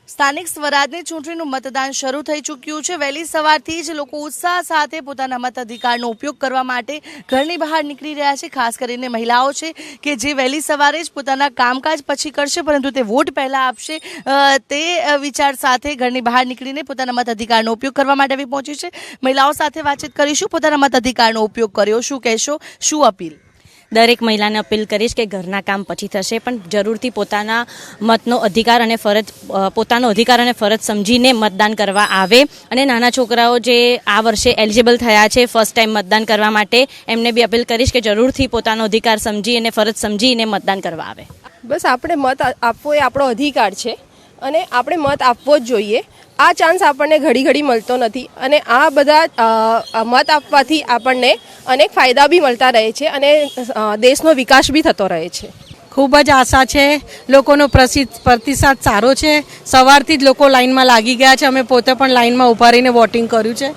સ્થાનિક સ્વરાજની ચૂંટણીનું મતદાન શરૂ થઈ ચૂક્યું છે। વહેલી સવારથી જ લોકો ઉત્સાહ સાથે પોતાના મતાધિકારનો ઉપયોગ કરવા માટે ઘરની બહાર નીકળી રહ્યા છે। ખાસ કરીને મહિલાઓ છે કે જે વહેલી સવારે જ પોતાના કામકાજ પછી કરશે, પરંતુ તે વોટ પહેલા આપશે તે વિચાર સાથે ઘરની બહાર નીકળીને પોતાના મતાધિકારનો ઉપયોગ કરવા માટે આવી પહોંચી છે। મહિલાઓ સાથે વાતચીત કરીશું। પોતાના મતાધિકારનો ઉપયોગ કર્યો, શું કહેશો, શું અપીલ? દરેક મહિલાને અપીલ કરીશ કે ઘરના કામ પછી થશે, પણ જરૂરથી પોતાના મતનો અધિકાર અને ફરજ પોતાનો અધિકાર અને ફરજ સમજીને મતદાન કરવા આવે। અને નાના છોકરાઓ જે આ વર્ષે એલિજિબલ થયા છે ફર્સ્ટ ટાઈમ મતદાન કરવા માટે, એમને બી અપીલ કરીશ કે જરૂરથી પોતાનો અધિકાર સમજી અને ફરજ સમજીને મતદાન કરવા આવે। બસ આપણે મત આપવો એ આપણો અધિકાર છે અને આપણે મત આપવો જ જોઈએ। આ ચાન્સ આપણને ઘડી ઘડી મળતો નથી અને આ બધા મત આપવાથી આપણને અનેક ફાયદા બી મળતા રહે છે અને દેશનો વિકાસ બી થતો રહે છે। ખૂબ જ આશા છે, લોકોનો પ્રતિસાદ સારો છે। સવારથી જ લોકો લાઇનમાં લાગી ગયા છે, અમે પોતે પણ લાઇનમાં ઊભા રહીને વોટિંગ કર્યું છે।